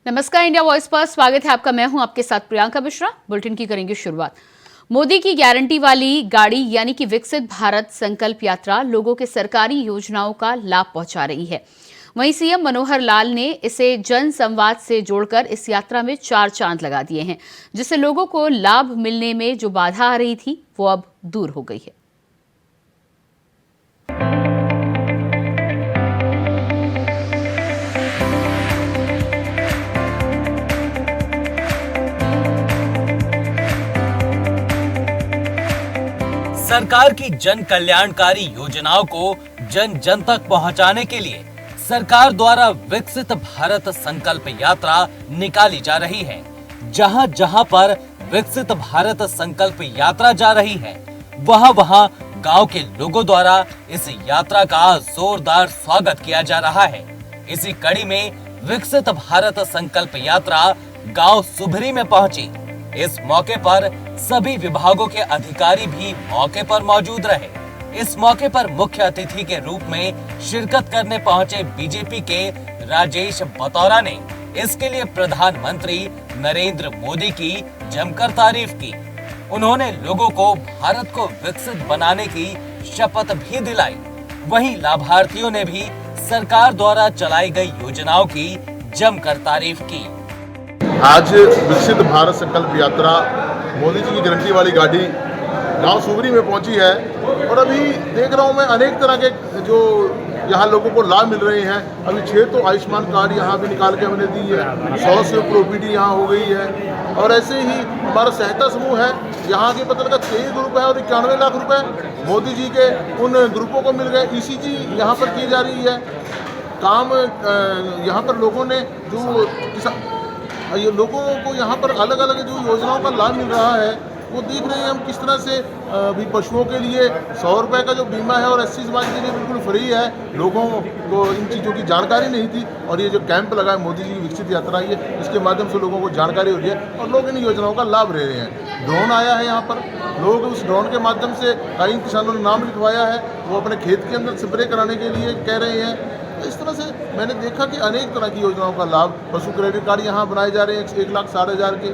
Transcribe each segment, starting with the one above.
नमस्कार, India voice पर स्वागत है आपका। मैं हूं आपके साथ प्रियंका मिश्रा। बुलेटिन की करेंगे शुरुआत। मोदी की गारंटी वाली गाड़ी यानी कि विकसित भारत संकल्प यात्रा लोगों के सरकारी योजनाओं का लाभ पहुंचा रही है। वहीं सीएम मनोहर लाल ने इसे जन संवाद से जोड़कर इस यात्रा में 4 चांद लगा दिए हैं, जिससे लोगों को लाभ मिलने में जो बाधा आ रही थी वो अब दूर हो गई है। सरकार की जन कल्याणकारी योजनाओं को जन जन तक पहुंचाने के लिए सरकार द्वारा विकसित भारत संकल्प यात्रा निकाली जा रही है। जहां जहां पर विकसित भारत संकल्प यात्रा जा रही है, वहां गांव के लोगों द्वारा इस यात्रा का जोरदार स्वागत किया जा रहा है। इसी कड़ी में विकसित भारत संकल्प यात्रा गांव सुभरी में पहुंची। इस मौके पर सभी विभागों के अधिकारी भी मौके पर मौजूद रहे। इस मौके पर मुख्य अतिथि के रूप में शिरकत करने पहुंचे बीजेपी के राजेश बतौरा ने इसके लिए प्रधानमंत्री नरेंद्र मोदी की जमकर तारीफ की। उन्होंने लोगों को भारत को विकसित बनाने की शपथ भी दिलाई। वहीं लाभार्थियों ने भी सरकार द्वारा चलाई गई योजनाओं की जमकर तारीफ की। आज विकसित भारत संकल्प यात्रा मोदी जी की गारंटी वाली गाड़ी गांव सुबरी में पहुंची है और अभी देख रहा हूं मैं अनेक तरह के जो यहाँ लोगों को लाभ मिल रहे हैं। अभी 6 तो आयुष्मान कार्ड यहाँ भी निकाल के हमने दी है, 100 से ऊपर ओपीडी यहाँ हो गई है। और ऐसे ही हमारा सहायता समूह है, यहाँ के पता लगा 23 ग्रुप है और 91 लाख रुपए मोदी जी के उन ग्रुपों को मिल गए। ईसीजी यहाँ पर की जा रही है काम। यहाँ पर लोगों ने जो ये लोगों को यहाँ पर अलग अलग जो योजनाओं का लाभ मिल रहा है वो देख रहे हैं हम किस तरह से। भी पशुओं के लिए 100 रुपये का जो बीमा है और 80 समाज के लिए बिल्कुल फ्री है। लोगों को इन चीज़ों की जानकारी नहीं थी और ये जो कैंप लगा है मोदी जी की विकसित यात्रा ये इसके माध्यम से लोगों को जानकारी हो रही है और लोग इन योजनाओं का लाभ ले रहे हैं। ड्रोन आया है यहाँ पर, लोग उस ड्रोन के माध्यम से कई किसानों ने नाम लिखवाया है, वो अपने खेत के अंदर स्प्रे कराने के लिए कह रहे हैं। इस तरह से मैंने देखा कि अनेक तरह की योजनाओं का लाभ, पशु क्रेडिट कार्ड यहाँ बनाए जा रहे हैं 1,60,000 के।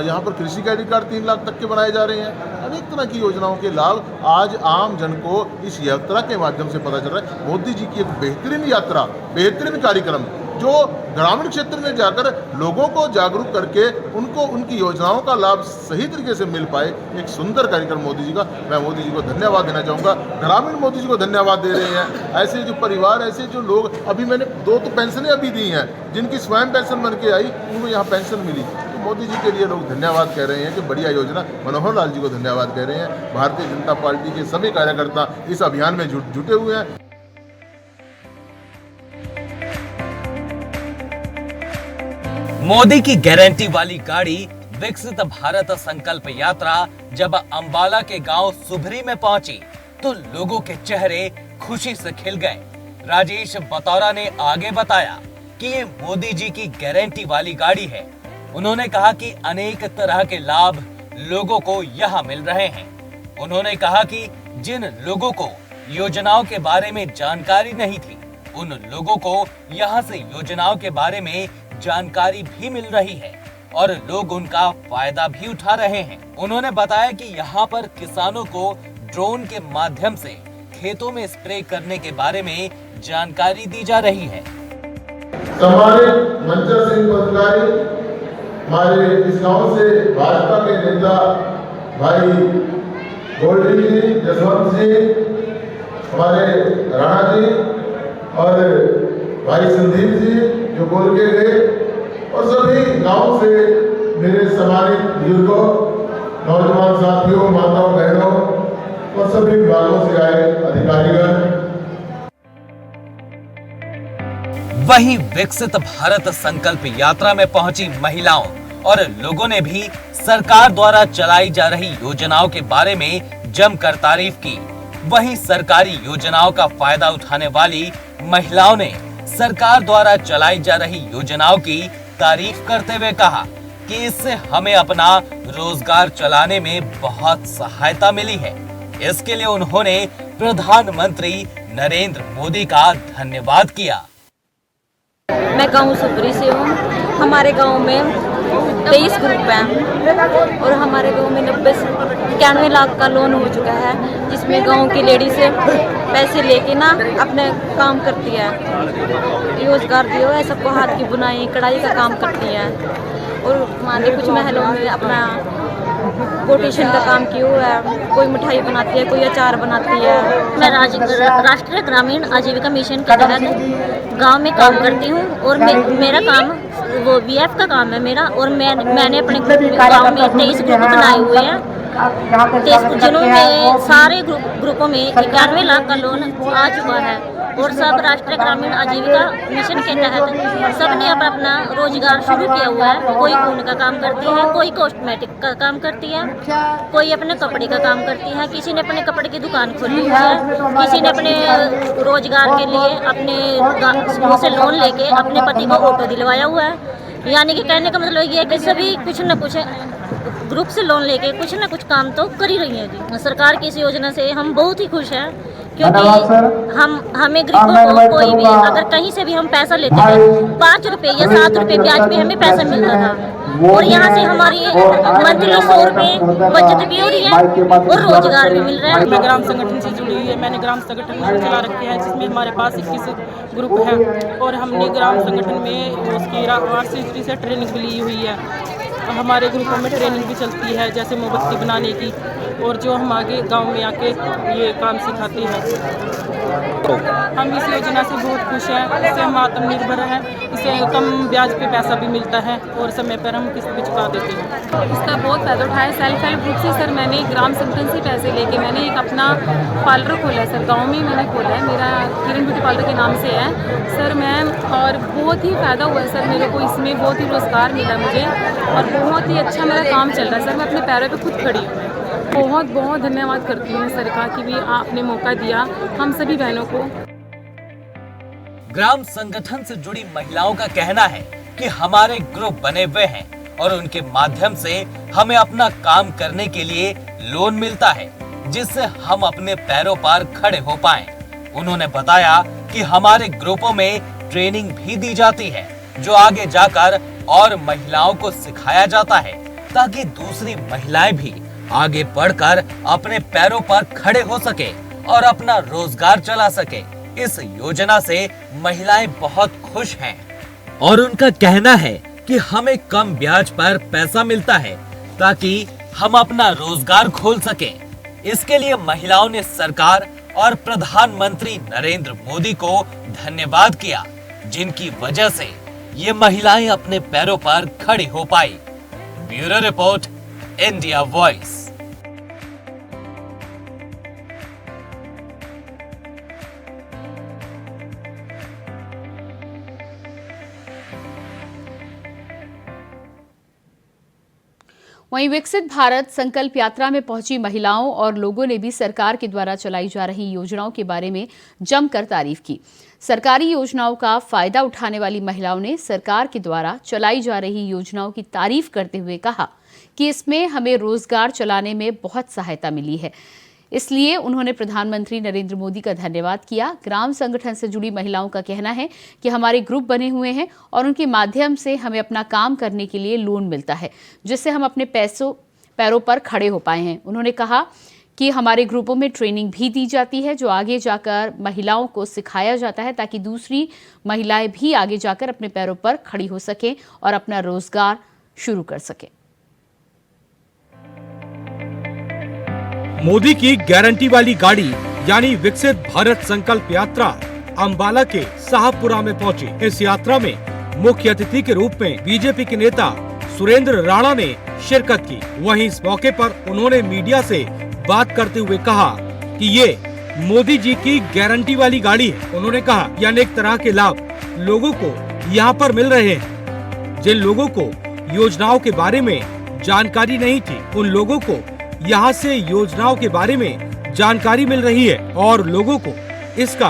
यहाँ पर कृषि क्रेडिट कार्ड 3 लाख तक के बनाए जा रहे हैं। अनेक तरह की योजनाओं के लाभ आज आम जन को इस यात्रा के माध्यम से पता चल रहा है। मोदी जी की एक बेहतरीन यात्रा, बेहतरीन कार्यक्रम जो ग्रामीण क्षेत्र में जाकर लोगों को जागरूक करके उनको उनकी योजनाओं का लाभ सही तरीके से मिल पाए, एक सुंदर कार्यक्रम मोदी जी का। मैं मोदी जी को धन्यवाद देना चाहूँगा। ग्रामीण मोदी जी को धन्यवाद दे रहे हैं। ऐसे जो परिवार, ऐसे जो लोग, अभी मैंने 2 तो पेंशनें अभी दी हैं जिनकी स्वयं पेंशन बन के आई, उनको यहाँ पेंशन मिली। तो मोदी जी के लिए लोग धन्यवाद कह रहे हैं कि बढ़िया योजना। मनोहर लाल जी को धन्यवाद कह रहे हैं। भारतीय जनता पार्टी के सभी कार्यकर्ता इस अभियान में जुटे हुए हैं। मोदी की गारंटी वाली गाड़ी विकसित भारत संकल्प यात्रा जब अंबाला के गांव सुभरी में पहुंची तो लोगों के चेहरे खुशी से खिल गए। राजेश बतौरा ने आगे बताया कि ये मोदी जी की गारंटी वाली गाड़ी है। उन्होंने कहा कि अनेक तरह के लाभ लोगों को यहाँ मिल रहे हैं। उन्होंने कहा कि जिन लोगों को योजनाओं के बारे में जानकारी नहीं थी, उन लोगों को यहाँ से योजनाओं के बारे में जानकारी भी मिल रही है और लोग उनका फायदा भी उठा रहे हैं। उन्होंने बताया कि यहाँ पर किसानों को ड्रोन के माध्यम से खेतों में स्प्रे करने के बारे में जानकारी दी जा रही है। सम्मानित मंचर सिंह पदाधिकारी, हमारे इस गांव से भाजपा के नेता भाई गोल्डी जी, जसवंत जी, हमारे राणा जी और भाई संदीप जी जो बोल के गए, और सभी गांव से मेरे सम्मानित बुजुर्गों, नौजवान साथियों, माताओं, बहनों और सभी विभागों से आए अधिकारीगण। वहीं विकसित भारत संकल्प यात्रा में पहुंची महिलाओं और लोगों ने भी सरकार द्वारा चलाई जा रही योजनाओं के बारे में जमकर तारीफ की। वहीं सरकारी योजनाओं का फायदा उठाने वाली महिलाओं ने सरकार द्वारा चलाई जा रही योजनाओं की तारीफ करते हुए कहा कि इससे हमें अपना रोजगार चलाने में बहुत सहायता मिली है। इसके लिए उन्होंने प्रधानमंत्री नरेंद्र मोदी का धन्यवाद किया। मैं गांव सुपरी से हूँ। हमारे गांव में 23 ग्रुप हैं और हमारे गांव में 91 लाख का लोन हो चुका है, जिसमें गांव की लेडी से पैसे लेके ना अपने काम करती है, रोजगार दिया है सबको, हाथ की बुनाई कढ़ाई का काम करती है और हमारे कुछ महलों में अपना कोटेशन का काम किया हुआ है, कोई मिठाई बनाती है, कोई अचार बनाती है। मैं राष्ट्रीय ग्रामीण आजीविका मिशन के तहत गांव में काम करती हूं और मेरा काम वो बीएफ का काम है मेरा, और मैंने अपने गांव में 23 ग्रुप बनाए हुए हैं, जिन्होंने सारे ग्रुपों में 91 लाख का लोन आ चुका है और सब राष्ट्रीय ग्रामीण आजीविका मिशन के तहत सबने अपना रोजगार शुरू किया हुआ है। कोई ऊन का काम करती है, कोई कॉस्मेटिक का काम करती है, कोई अपने कपड़े का काम करती है, किसी ने अपने कपड़े की दुकान खोली हुई है, किसी ने अपने रोजगार के लिए अपने से लोन लेके अपने पति को ऑटो दिलवाया हुआ है। यानी कि कहने का मतलब ये है कि सभी कुछ न कुछ ग्रुप से लोन लेके कुछ ना कुछ काम तो कर ही रही है जी। सरकार की इस योजना से हम बहुत ही खुश हैं, क्योंकि हमें गरीबों को कोई भी अगर कहीं से भी हम पैसा लेते थे 5 रुपए या 7 रुपए ब्याज पे हमें पैसा मिलता था, और यहाँ से हमारी मंथली 100 रुपए बचत भी हो रही है और रोजगार भी मिल रहा है। मैं ग्राम संगठन से जुड़ी हुई है, मैंने ग्राम संगठन चला रखे हैं, जिसमें हमारे पास 21 ग्रुप है और हमने ग्राम संगठन में उसकी RCSD से ट्रेनिंग भी ली हुई है। हमारे ग्रुपों में ट्रेनिंग भी चलती है, जैसे मोमबत्ती बनाने की, और जो हम आगे गांव में आके ये काम सिखाते हैं। हम इस योजना से बहुत खुश हैं, इससे हम आत्मनिर्भर हैं, इससे कम ब्याज पे पैसा भी मिलता है और समय पर हम किस्त भी चुका देते हैं। इसका बहुत फ़ायदा उठाया। सेल्फ हेल्प ग्रुप से सर मैंने ग्राम संगठन से पैसे लेके मैंने एक अपना पार्लर खोला है सर, गांव में मैंने खोला है, मेरा किरण ब्यूटी पार्लर के नाम से है सर मैम, और बहुत ही फ़ायदा हुआ है सर मेरे को, इसमें बहुत ही रोज़गार मिला मुझे और बहुत ही अच्छा मेरा काम चल रहा है सर। मैं अपने पैरों पर खुद खड़ी हूँ। बहुत बहुत धन्यवाद करती हूँ सरकार की भी, आपने मौका दिया हम सभी बहनों को। ग्राम संगठन से जुड़ी महिलाओं का कहना है कि हमारे ग्रुप बने हुए हैं और उनके माध्यम से हमें अपना काम करने के लिए लोन मिलता है, जिससे हम अपने पैरों पर खड़े हो पाएं। उन्होंने बताया कि हमारे ग्रुपों में ट्रेनिंग भी दी जाती है, जो आगे जाकर और महिलाओं को सिखाया जाता है, ताकि दूसरी महिलाएं भी आगे बढ़कर अपने पैरों पर खड़े हो सके और अपना रोजगार चला सके। इस योजना से महिलाएं बहुत खुश हैं और उनका कहना है कि हमें कम ब्याज पर पैसा मिलता है, ताकि हम अपना रोजगार खोल सकें। इसके लिए महिलाओं ने सरकार और प्रधानमंत्री नरेंद्र मोदी को धन्यवाद किया, जिनकी वजह से ये महिलाएं अपने पैरों पर खड़ी हो पाई। Bureau report, India voice. वहीं विकसित भारत संकल्प यात्रा में पहुंची महिलाओं और लोगों ने भी सरकार के द्वारा चलाई जा रही योजनाओं के बारे में जमकर तारीफ की। सरकारी योजनाओं का फायदा उठाने वाली महिलाओं ने सरकार के द्वारा चलाई जा रही योजनाओं की तारीफ करते हुए कहा कि इसमें हमें रोजगार चलाने में बहुत सहायता मिली है, इसलिए उन्होंने प्रधानमंत्री नरेंद्र मोदी का धन्यवाद किया। ग्राम संगठन से जुड़ी महिलाओं का कहना है कि हमारे ग्रुप बने हुए हैं और उनके माध्यम से हमें अपना काम करने के लिए लोन मिलता है, जिससे हम अपने पैरों पर खड़े हो पाए हैं। उन्होंने कहा कि हमारे ग्रुपों में ट्रेनिंग भी दी जाती है, जो आगे जाकर महिलाओं को सिखाया जाता है, ताकि दूसरी महिलाएं भी आगे जाकर अपने पैरों पर खड़ी हो सकें और अपना रोजगार शुरू कर सकें। मोदी की गारंटी वाली गाड़ी यानी विकसित भारत संकल्प यात्रा अंबाला के साहबपुरा में पहुंची। इस यात्रा में मुख्य अतिथि के रूप में बीजेपी के नेता सुरेंद्र राणा ने शिरकत की। वहीं इस मौके पर उन्होंने मीडिया से बात करते हुए कहा कि ये मोदी जी की गारंटी वाली गाड़ी है। उन्होंने कहा कि अनेक तरह के लाभ लोगों को यहाँ पर मिल रहे हैं। जिन लोगों को योजनाओं के बारे में जानकारी नहीं थी, उन लोगों को यहाँ से योजनाओं के बारे में जानकारी मिल रही है और लोगों को इसका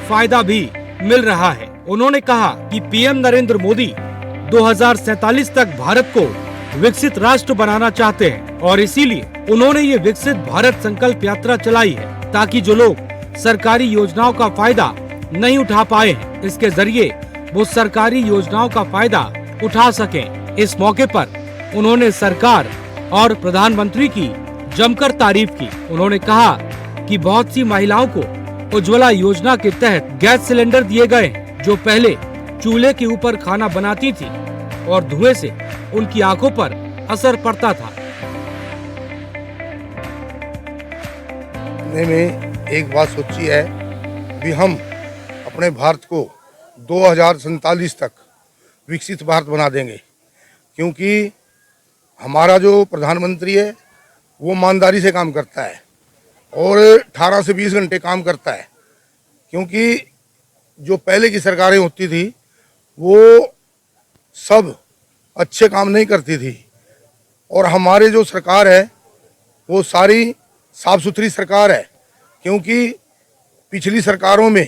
फायदा भी मिल रहा है। उन्होंने कहा कि पीएम नरेंद्र मोदी 2047 तक भारत को विकसित राष्ट्र बनाना चाहते हैं और इसीलिए उन्होंने ये विकसित भारत संकल्प यात्रा चलाई है, ताकि जो लोग सरकारी योजनाओं का फायदा नहीं उठा पाए हैं, इसके जरिए वो सरकारी योजनाओं का फायदा उठा सकें। इस मौके पर उन्होंने सरकार और प्रधानमंत्री की जमकर तारीफ की। उन्होंने कहा कि बहुत सी महिलाओं को उज्ज्वला योजना के तहत गैस सिलेंडर दिए गए, जो पहले चूल्हे के ऊपर खाना बनाती थी और धुएं से उनकी आंखों पर असर पड़ता था। में एक बात सोची है कि हम अपने भारत को 2047 तक विकसित भारत बना देंगे, क्योंकि हमारा जो प्रधानमंत्री है वो ईमानदारी से काम करता है और 18 से 20 घंटे काम करता है। क्योंकि जो पहले की सरकारें होती थी वो सब अच्छे काम नहीं करती थी, और हमारे जो सरकार है वो सारी साफ सुथरी सरकार है। क्योंकि पिछली सरकारों में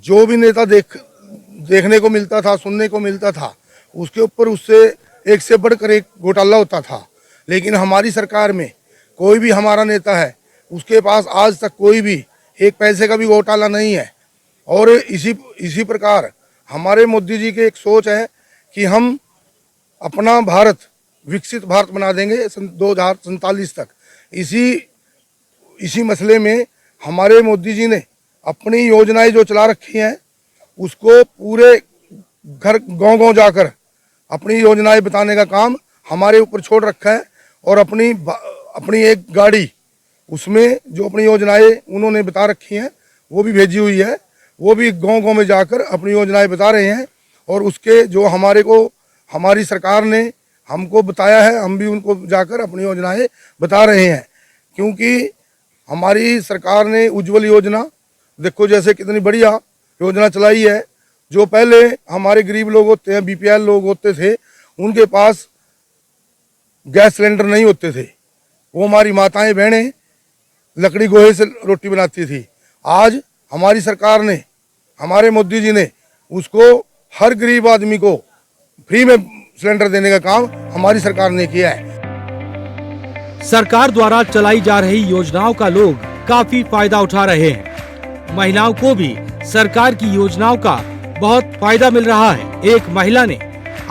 जो भी नेता देखने को मिलता था, सुनने को मिलता था, उसके ऊपर उससे एक से बढ़कर एक घोटाला होता था। लेकिन हमारी सरकार में कोई भी हमारा नेता है, उसके पास आज तक कोई भी एक पैसे का भी घोटाला नहीं है। और इसी प्रकार हमारे मोदी जी की एक सोच है कि हम अपना भारत विकसित भारत बना देंगे 2047 तक। इसी मसले में हमारे मोदी जी ने अपनी योजनाएं जो चला रखी हैं उसको पूरे घर गांव-गांव जाकर अपनी योजनाएं बताने का काम हमारे ऊपर छोड़ रखा है। और अपनी एक गाड़ी उसमें जो अपनी योजनाएं उन्होंने बता रखी हैं वो भी भेजी हुई है। वो भी गांव-गांव में जाकर अपनी योजनाएं बता रहे हैं, और उसके जो हमारी सरकार ने हमको बताया है, हम भी उनको जाकर अपनी योजनाएं बता रहे हैं। क्योंकि हमारी सरकार ने उज्ज्वल योजना देखो जैसे कितनी बढ़िया योजना चलाई है। जो पहले हमारे गरीब लोग होते हैं, BPL लोग होते थे, उनके पास गैस सिलेंडर नहीं होते थे, वो हमारी माताएं बहनें लकड़ी गोहे से रोटी बनाती थी। आज हमारी सरकार ने, हमारे मोदी जी ने उसको हर गरीब आदमी को फ्री में सिलेंडर देने का काम हमारी सरकार ने किया है। सरकार द्वारा चलाई जा रही योजनाओं का लोग काफी फायदा उठा रहे हैं। महिलाओं को भी सरकार की योजनाओं का बहुत फायदा मिल रहा है। एक महिला ने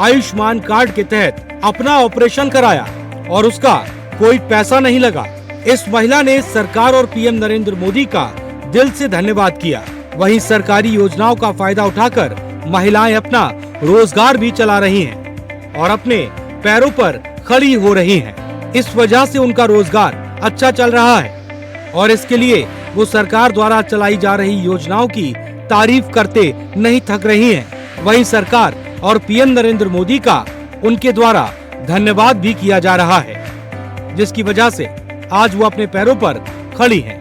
आयुष्मान कार्ड के तहत अपना ऑपरेशन कराया और उसका कोई पैसा नहीं लगा। इस महिला ने सरकार और PM नरेंद्र मोदी का दिल से धन्यवाद किया। वहीं सरकारी योजनाओं का फायदा उठाकर महिलाएं अपना रोजगार भी चला रही हैं और अपने पैरों पर खड़ी हो रही हैं। इस वजह से उनका रोजगार अच्छा चल रहा है और इसके लिए वो सरकार द्वारा चलाई जा रही योजनाओं की तारीफ करते नहीं थक रही हैं। वहीं सरकार और PM नरेंद्र मोदी का उनके द्वारा धन्यवाद भी किया जा रहा है, जिसकी वजह से आज वो अपने पैरों पर खड़ी हैं।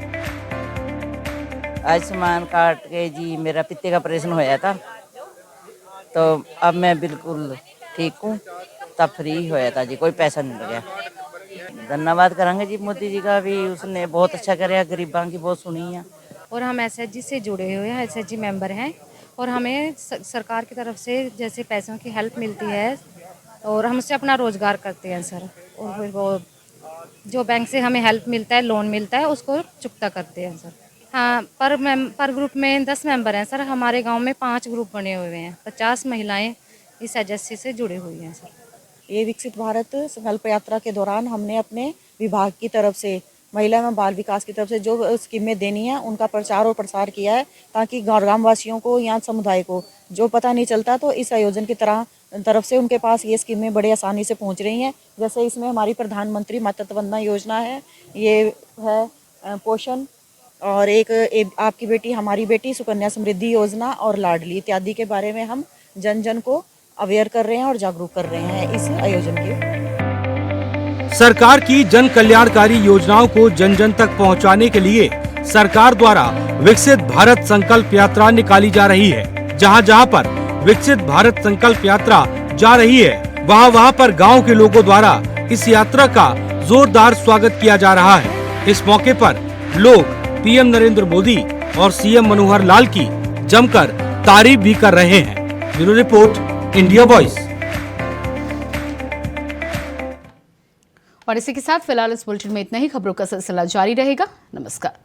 आयुष्मान कार्ड के जी मेरा पित्ते का ऑपरेशन होया था, तो अब मैं बिल्कुल ठीक हूँ। तब फ्री होया था जी, कोई पैसा नहीं लगा। धन्यवाद करेंगे जी मोदी जी का भी, उसने बहुत अच्छा कराया, गरीबां की बहुत सुनी है। और हम SHG से जुड़े हुए हैं, SHG मेंबर हैं, और हमें सरकार की तरफ से जैसे पैसों की हेल्प मिलती है और हम उससे अपना रोजगार करते हैं सर। और फिर वो जो बैंक से हमें हेल्प मिलता है, लोन मिलता है, उसको चुकता करते हैं सर। हाँ, पर ग्रुप में 10 मेंबर हैं सर। हमारे गांव में 5 ग्रुप बने हुए हैं। 50 महिलाएं इस SHG से जुड़ी हुई हैं सर। ये विकसित भारत संकल्प यात्रा के दौरान हमने अपने विभाग की तरफ से महिला एवं बाल विकास की तरफ से जो स्कीमें देनी है उनका प्रचार और प्रसार किया है, ताकि ग्राम वासियों को या समुदाय को जो पता नहीं चलता, तो इस आयोजन की तरफ से उनके पास ये स्कीमें बड़े आसानी से पहुंच रही हैं। जैसे इसमें हमारी प्रधानमंत्री मातृत्व वंदना योजना है, ये है पोषण, और एक आपकी बेटी हमारी बेटी सुकन्या समृद्धि योजना और लाडली इत्यादि के बारे में हम जन जन को अवेयर कर रहे हैं और जागरूक कर रहे हैं इस आयोजन के। सरकार की जन कल्याणकारी योजनाओं को जन जन तक पहुंचाने के लिए सरकार द्वारा विकसित भारत संकल्प यात्रा निकाली जा रही है। जहां जहां पर विकसित भारत संकल्प यात्रा जा रही है, वहां पर गांव के लोगों द्वारा इस यात्रा का जोरदार स्वागत किया जा रहा है। इस मौके पर लोग PM नरेंद्र मोदी और CM मनोहर लाल की जमकर तारीफ भी कर रहे हैं। Bureau report, India voice. और इसी के साथ फिलहाल इस बुलेटिन में इतना ही। खबरों का सिलसिला जारी रहेगा। नमस्कार।